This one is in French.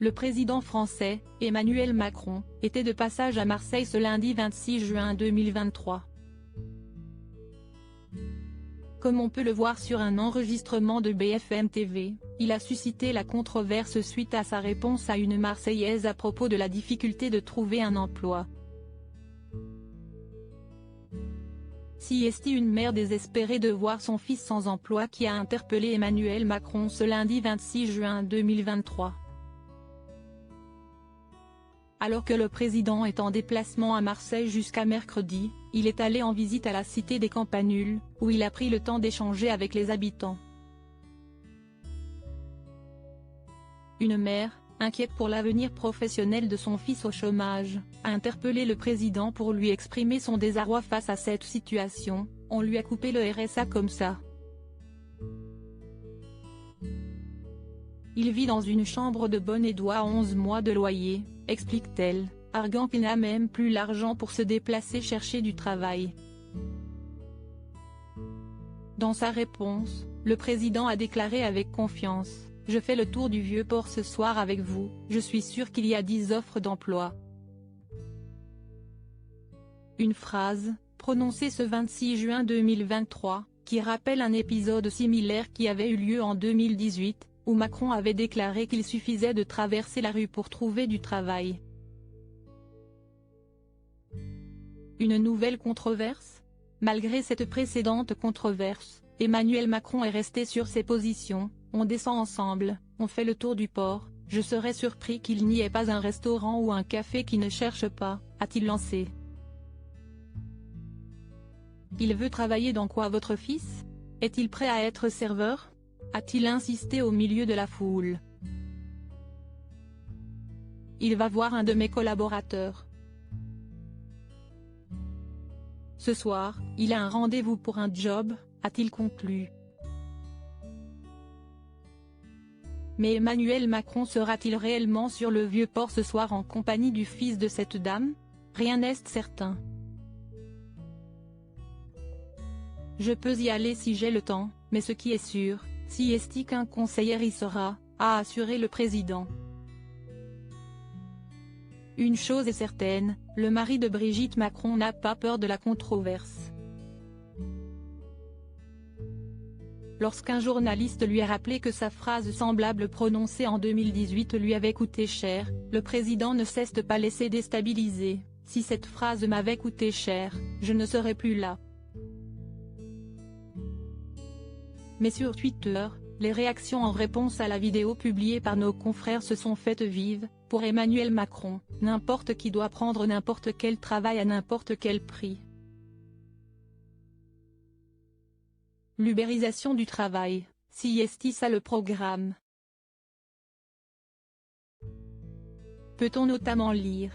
Le président français, Emmanuel Macron, était de passage à Marseille ce lundi 26 juin 2023. Comme on peut le voir sur un enregistrement de BFM TV, il a suscité la controverse suite à sa réponse à une Marseillaise à propos de la difficulté de trouver un emploi. Si est une mère désespérée de voir son fils sans emploi qui a interpellé Emmanuel Macron ce lundi 26 juin 2023. Alors que le président est en déplacement à Marseille jusqu'à mercredi, il est allé en visite à la cité des Campanules, où il a pris le temps d'échanger avec les habitants. Une mère, inquiète pour l'avenir professionnel de son fils au chômage, a interpellé le président pour lui exprimer son désarroi face à cette situation. On lui a coupé le RSA comme ça. Il vit dans une chambre de bonne et doit 11 mois de loyer, explique-t-elle, arguant qu'il n'a même plus l'argent pour se déplacer chercher du travail. Dans sa réponse, le président a déclaré avec confiance: « Je fais le tour du Vieux-Port ce soir avec vous, je suis sûr qu'il y a 10 offres d'emploi. » Une phrase, prononcée ce 26 juin 2023, qui rappelle un épisode similaire qui avait eu lieu en 2018, où Macron avait déclaré qu'il suffisait de traverser la rue pour trouver du travail. Une nouvelle controverse? Malgré cette précédente controverse, Emmanuel Macron est resté sur ses positions. On descend ensemble, on fait le tour du port, je serais surpris qu'il n'y ait pas un restaurant ou un café qui ne cherche pas, a-t-il lancé. Il veut travailler dans quoi votre fils? Est-il prêt à être serveur? A-t-il insisté au milieu de la foule. Il va voir un de mes collaborateurs. Ce soir, il a un rendez-vous pour un job, a-t-il conclu. Mais Emmanuel Macron sera-t-il réellement sur le Vieux-Port ce soir en compagnie du fils de cette dame? Rien n'est certain. Je peux y aller si j'ai le temps, mais ce qui est sûr, si est qu'un conseiller y sera, a assuré le président. Une chose est certaine, le mari de Brigitte Macron n'a pas peur de la controverse. Lorsqu'un journaliste lui a rappelé que sa phrase semblable prononcée en 2018 lui avait coûté cher, le président ne s'est pas laissé déstabiliser. « Si cette phrase m'avait coûté cher, je ne serais plus là. » Mais sur Twitter, les réactions en réponse à la vidéo publiée par nos confrères se sont faites vives. Pour Emmanuel Macron, n'importe qui doit prendre n'importe quel travail à n'importe quel prix. L'ubérisation du travail, si est ça le programme? Peut-on notamment lire